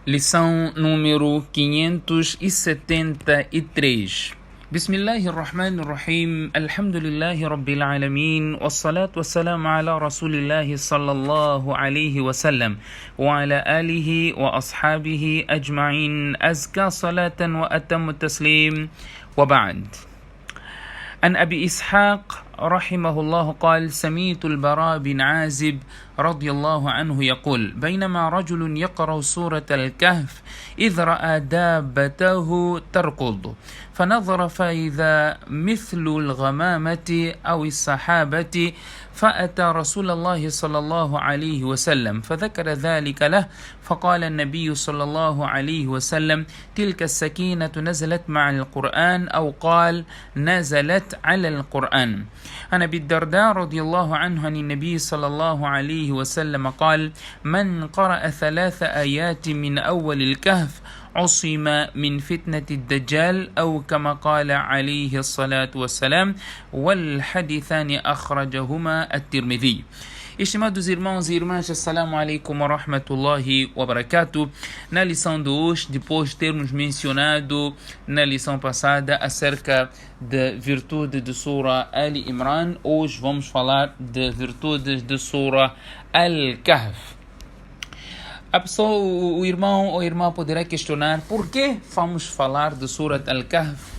Lição número 573. Bismillahirrahmanirrahim. Alhamdulillahi Rabbil Alamin. Wassalatu wassalamu ala Rasulillahi sallallahu alayhi wa sallam. Wa ala alihi wa ashabihi ajma'in. Azka salatan wa atammu taslim. Wa ba'd. عن أبي إسحاق رحمه الله قال: سمعت البراء بن عازب رضي الله عنه يقول: بينما رجل يقرأ سورة الكهف إذ رأى دابته تركض فنظر فإذا مثل الغمامة أو السحابة فأتى رسول الله صلى الله عليه وسلم فذكر ذلك له فقال النبي صلى الله عليه وسلم: تلك السكينة نزلت مع القرآن أو قال نزلت على القرآن. عن أبي الدرداء رضي الله عنه عن النبي صلى الله عليه وسلم قال: من قرأ 3 آيات من أول الكهف عصم من فتنة الدجال أو كما قال عليه الصلاة والسلام. والحديثان أخرجهما الترمذي. Estimados irmãos e irmãs, assalamu alaikum wa rahmatullahi wa barakatuh. Na lição de hoje, depois de termos mencionado na lição passada acerca da virtude de Surah Ali Imran, hoje vamos falar de virtudes de Surah Al-Kahf. A pessoa, o irmão ou a irmã poderá questionar por que vamos falar de Surah Al-Kahf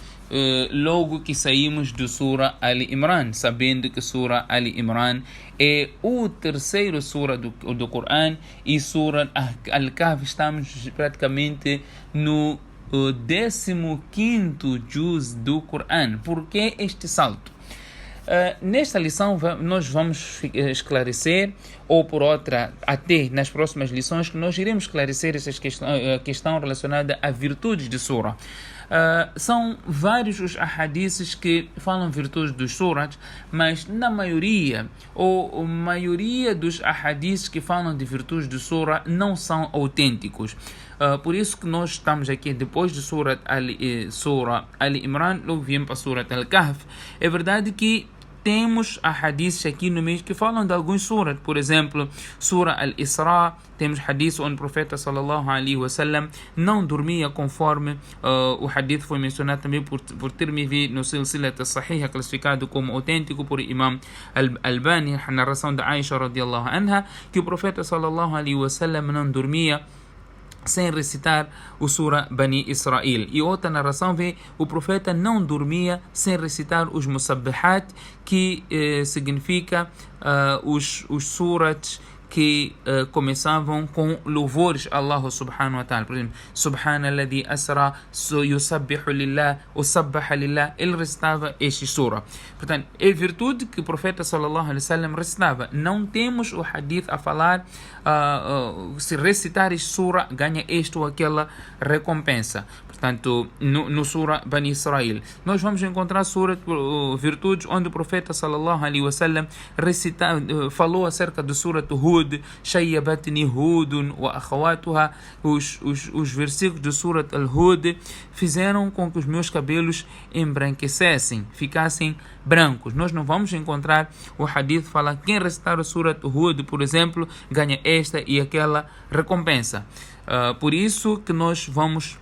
logo que saímos de Surah Ali Imran, sabendo que Surah Ali Imran é o terceiro Surah do Coran e Surah Al-Kahf estamos praticamente no 15º juz do Coran. Por que este salto? Nesta lição nós vamos esclarecer, ou por outra, até nas próximas lições, que nós iremos esclarecer essa questão relacionada a virtudes de surah. São vários os ahadiths que falam virtudes dos surahs, mas na maioria, ou a maioria dos ahadiths que falam de virtudes de surah não são autênticos. Por isso que nós estamos aqui depois de Surah Ali Imran, logo viemos para Surah Al-Kahf. É verdade que temos hadiths aqui no meio que falam de alguns suras. Por exemplo, Surah Al-Isra, temos hadiths onde o profeta sallallahu alaihi wasallam não dormia, conforme o hadith foi mencionado também por Tirmidhi no Silsilat As-Sahih, classificado como autêntico por Imam Al-Albani, a narração da Aisha radiyallahu anha, que o profeta sallallahu alaihi wasallam não dormia sem recitar o Surah Bani Israel. E outra narração vê o profeta não dormia sem recitar os Musabbihat, que significa os surats que começavam com louvores a Allah subhanahu wa ta'ala. Por exemplo, Subhanalladhi asra yusabbihu lillah ou sabbaha lillah. Ele recitava este surah. Portanto, é virtude que o profeta sallallahu alaihi wasallam recitava. Não temos o hadith a falar se recitar este surah ganha esta ou aquela recompensa. Portanto, no surah Bani Israel nós vamos encontrar virtudes onde o profeta sallallahu alaihi wasallam falou acerca do surah Hud, Shayyabatni Hudun wa akhawatuha. Os versículos do surah Al-Hud fizeram com que os meus cabelos embranquecessem, ficassem brancos. Nós não vamos encontrar o hadith falar quem recitar o surah Hud, por exemplo, ganha esta e aquela recompensa. Por isso que nós vamos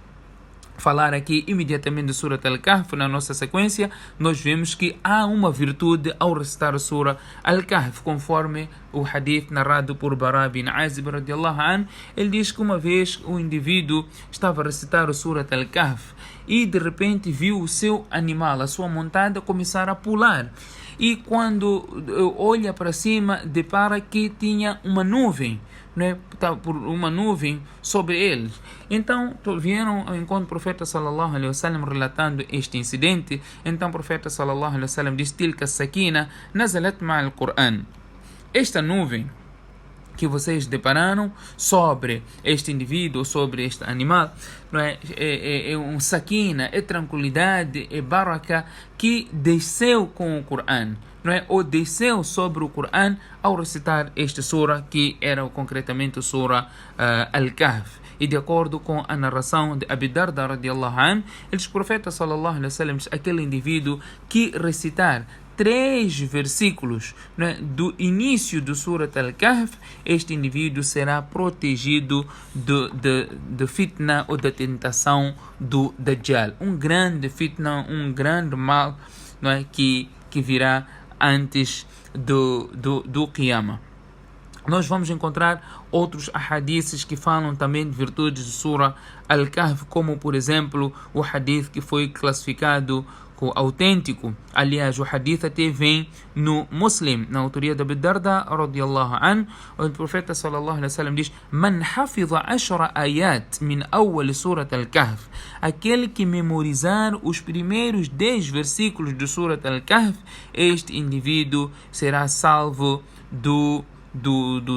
falar aqui imediatamente de Surah Al-Kahf. Na nossa sequência, nós vemos que há uma virtude ao recitar a Surah Al-Kahf, conforme o hadith narrado por Bara bin Azib radiyallahu anhu. Ele diz que uma vez o indivíduo estava a recitar a Surah Al-Kahf e de repente viu o seu animal, a sua montada, começar a pular. E quando olha para cima, depara que tinha uma nuvem, uma nuvem sobre eles. Então vieram ao encontro do profeta sallallahu alaihi wasallam relatando este incidente. Então o profeta sallallahu alaihi wasallam diz: Tilka sakina nazalat ma'al Qur'an. Esta nuvem que vocês depararam sobre este indivíduo, sobre este animal, é um sakina, é tranquilidade, é baraka que desceu com o Coran, ou desceu sobre o Coran ao recitar este surah, que era concretamente o surah Al-Kahf. E de acordo com a narração de Abi Darda radiyallahu anhu, ele diz que o profeta sallallahu alaihi wasallam, aquele indivíduo que recitar 3 versículos, né, do início do Surat Al-Kahf, este indivíduo será protegido de fitna ou da tentação do Dajjal. Um grande fitna, um grande mal, não é, que virá antes do Qiyamah. Nós vamos encontrar outros ahadiths que falam também de virtudes de Surah Al-Kahf, como por exemplo o hadith que foi classificado como autêntico. Aliás, o hadith até vem no Muslim, na autoria de Abu Darda radiyallahu anhu, onde o profeta sallallahu alaihi wasallam diz: Man hafidha 10 ayat min awwal surat Al-Kahf, aquele que memorizar os primeiros 10 versículos do Surat Al-Kahf, este indivíduo será salvo do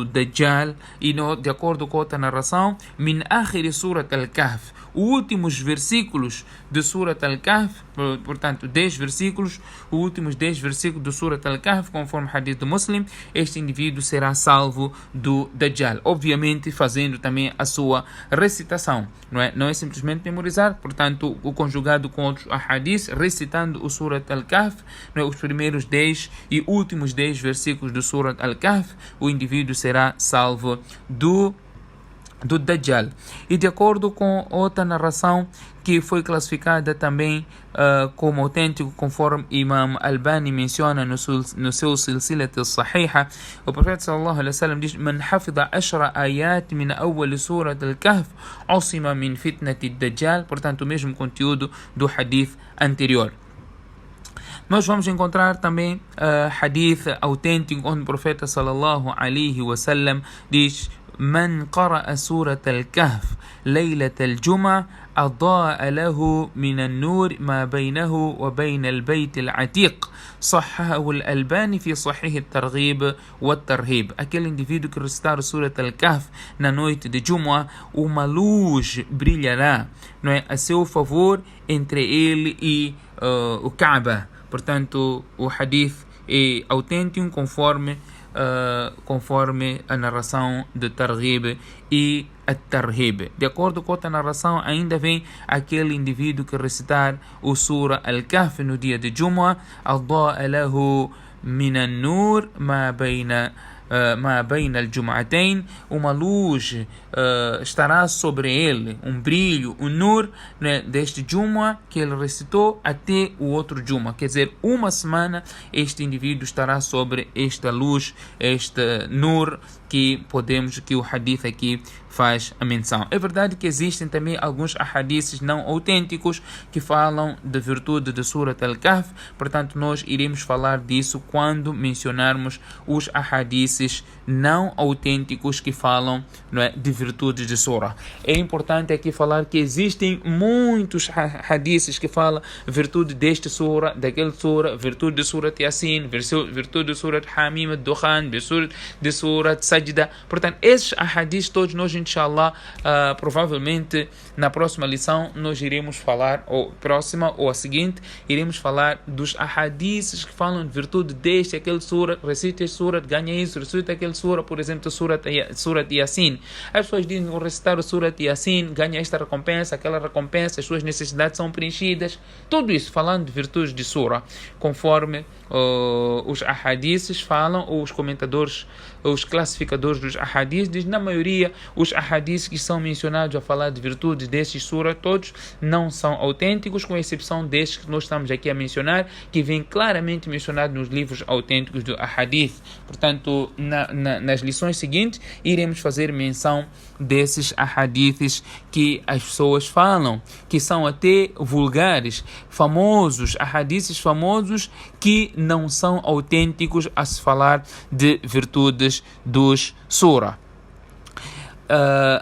Dajjal. E de acordo com outra narração, min akhir surat Al-Kahf, os últimos versículos de Surat Al-Kahf, portanto 10 versículos, os últimos 10 versículos do Surat Al-Kahf, conforme o hadith do Muslim, este indivíduo será salvo do Dajjal, obviamente fazendo também a sua recitação, não é simplesmente memorizar, portanto o conjugado com outros hadiths, recitando o Surat Al-Kahf, os primeiros 10 e últimos 10 versículos do Surat Al-Kahf, o indivíduo será salvo do Dajjal. E de acordo com outra narração que foi classificada também como autêntico, conforme Imam Albani menciona no seu Silsilat al-Sahiha, o profeta sallallahu alaihi wasallam diz: Man hafidha 10 ayat min awwal surat Al-Kahf usima min fitnati Dajjal, portanto o mesmo conteúdo do hadith anterior. Nós vamos encontrar também hadith autêntico onde o profeta sallallahu alaihi wasallam diz: من قرأ سورة الكهف ليلة الجمعة أضاء له من النور ما بينه وبين البيت العتيق صححه الألباني في صحيح الترغيب والترهيب. Aquele indivíduo que recitar Surat Al-Kahf na noite de Jumu'ah, uma luz brilhará, não é, a seu favor entre ele e o Kaaba. Portanto, o hadith é autêntico conforme a narração de Targhib e At-Tarhib. De acordo com outra narração, ainda vem aquele indivíduo que recitar o Surah Al-Kahf no dia de Jumu'ah, أضاء له من النور ما بين الجمعتين, uma luz estará sobre ele, um brilho, um nur, né, deste Jumu'ah que ele recitou até o outro Jumu'ah, quer dizer, uma semana este indivíduo estará sobre esta luz, este nur que o hadith aqui faz a menção. É verdade que existem também alguns ahadiths não autênticos que falam da virtude de Surat Al-Kahf, portanto nós iremos falar disso quando mencionarmos os ahadiths não autênticos que falam, não é, de virtudes de Surah. É importante aqui falar que existem muitos hadiths que falam virtude deste Surah, daquele Surah, virtude de Surat Yasin, virtude de Surat Hamim Ad-Dukhan, virtude de Surat Sajda. Portanto, esses hadiths todos nós, inshallah, provavelmente na próxima lição nós iremos falar, ou próxima ou a seguinte, iremos falar dos hadiths que falam de virtude deste, aquele Surah, recita este Surah, ganha isso, recita aquele Surah, por exemplo, Surat Yasin. As pessoas dizem que recitar o Surat Yasin ganha esta recompensa, aquela recompensa, as suas necessidades são preenchidas. Tudo isso falando de virtudes de Surah, conforme os ahadiths falam, ou os comentadores, os classificadores dos ahadiths dizem, na maioria, os ahadiths que são mencionados a falar de virtudes destes surah, todos não são autênticos, com exceção destes que nós estamos aqui a mencionar, que vem claramente mencionado nos livros autênticos do ahadith. Portanto, nas lições seguintes, iremos fazer menção desses ahadiths que as pessoas falam, que são até vulgares, famosos, ahadiths famosos que não são autênticos a se falar de virtudes dos surah.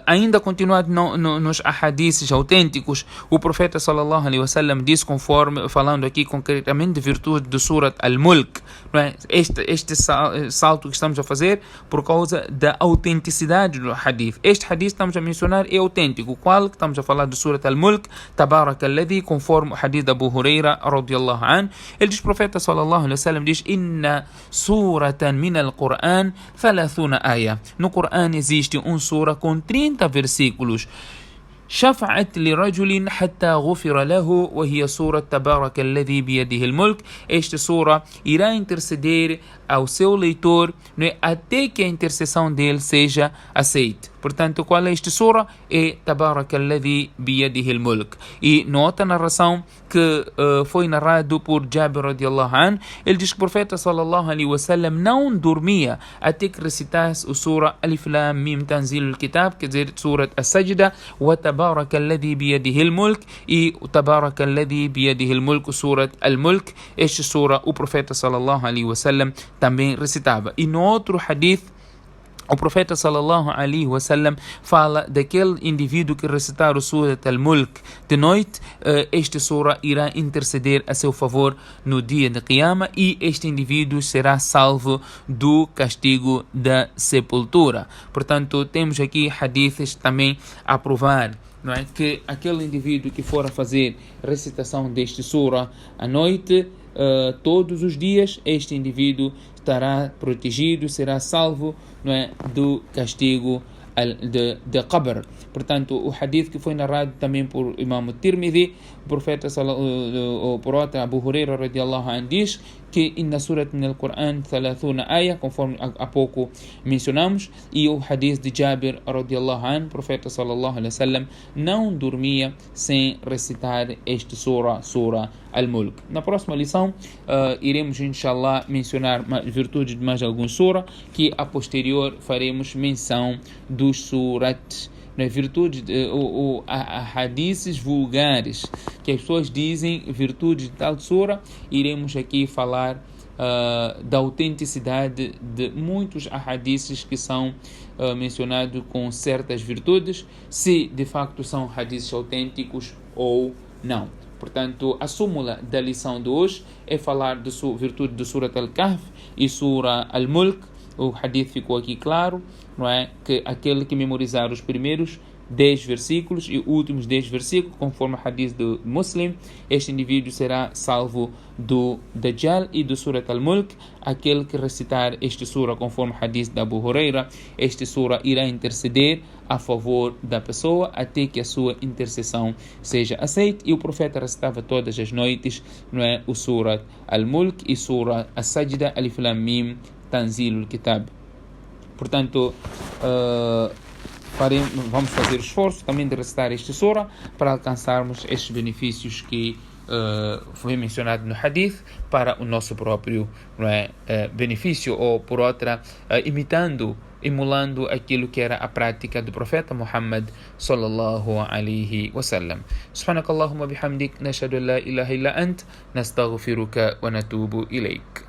Ainda continuando nos ahadiths autênticos, o profeta sallallahu alaihi wasallam diz, conforme falando aqui concretamente de virtude do Surat Al-Mulk, este salto que estamos a fazer por causa da autenticidade do hadith. Este hadith que estamos a mencionar é autêntico. Qual que estamos a falar do Surat Al-Mulk? Tabarak alladhi, conforme o hadith de Abu Huraira radiyallahu anhu, ele diz, o profeta sallallahu alaihi wasallam diz, inna suratan min al-Quran 30 ayah. No Quran existe um surah com 30 versículos. شفعت لرجل حتى غفر له وهي سورة تبارك الذي بيده الملك. Esta sura irá interceder ao seu leitor, né, até que a intercessão dele seja aceita. Portanto, qual é esta sura? É Tabarak alladhi biyadihi al-mulk. E nota a narração que foi narrado por Jabir radiallahu anhu. Ele diz que o profeta sallallahu alaihi wasallam não dormia até que recitasse o sura Alif Lam Mim Tanzil al-Kitab, quer dizer, sura As-Sajda, wa Tabarak alladhi biyadihi al-mulk, e Tabarak alladhi biyadihi al-mulk, sura al-Mulk. Esta sura o profeta sallallahu alaihi wasallam também recitava. E no outro hadith, o profeta sallallahu alaihi wasallam fala daquele indivíduo que recitar o Surat al-Mulk de noite, esta sura irá interceder a seu favor no dia de Qiyama, e este indivíduo será salvo do castigo da sepultura. Portanto, temos aqui hadiths também a provar, não é, que aquele indivíduo que for a fazer recitação deste sura à noite, todos os dias, este indivíduo estará protegido, será salvo, não é, do castigo de Qabr. Portanto, o hadith que foi narrado também por Imam Tirmidhi, o profeta, por outra, Abu Huraira radiallahu anhu, diz que na surat no Coran 30 ayah, conforme há pouco mencionamos, e o hadith de Jabir radiallahu anhu, o profeta sallallahu alaihi wasallam não dormia sem recitar este sura Al-Mulk. Na próxima lição iremos inshallah mencionar virtudes de mais algum sura, que a posterior faremos menção dos surat, virtudes ou hadiths vulgares que as pessoas dizem virtudes de tal sura. Iremos aqui falar da autenticidade de muitos hadiths que são mencionados com certas virtudes, se de facto são hadiths autênticos ou não. Portanto, a súmula da lição de hoje é falar da virtude de Surat Al-Kahf e Sura Al-Mulk. O hadith ficou aqui claro, não é? Que aquele que memorizar os primeiros 10 versículos e últimos 10 versículos, conforme o hadith do Muslim, este indivíduo será salvo do Dajjal e do Surat Al-Mulk. Aquele que recitar este sura, conforme o hadith da Abu Huraira, este sura irá interceder a favor da pessoa até que a sua intercessão seja aceita. E o profeta recitava todas as noites, não é, o Surat Al-Mulk e Sura As-Sajda, Alif Lam Mim Tanzil al-Kitab. Portanto, vamos fazer esforço também de recitar esta sura para alcançarmos estes benefícios que foi mencionado no hadith para o nosso próprio, não é, benefício, ou por outra, emulando aquilo que era a prática do profeta Muhammad sallallahu alaihi wasallam. Subhanakallahumma bihamdik, nashhadu an la ilaha illa ant, nastaghfiruka wa natubu ilayk.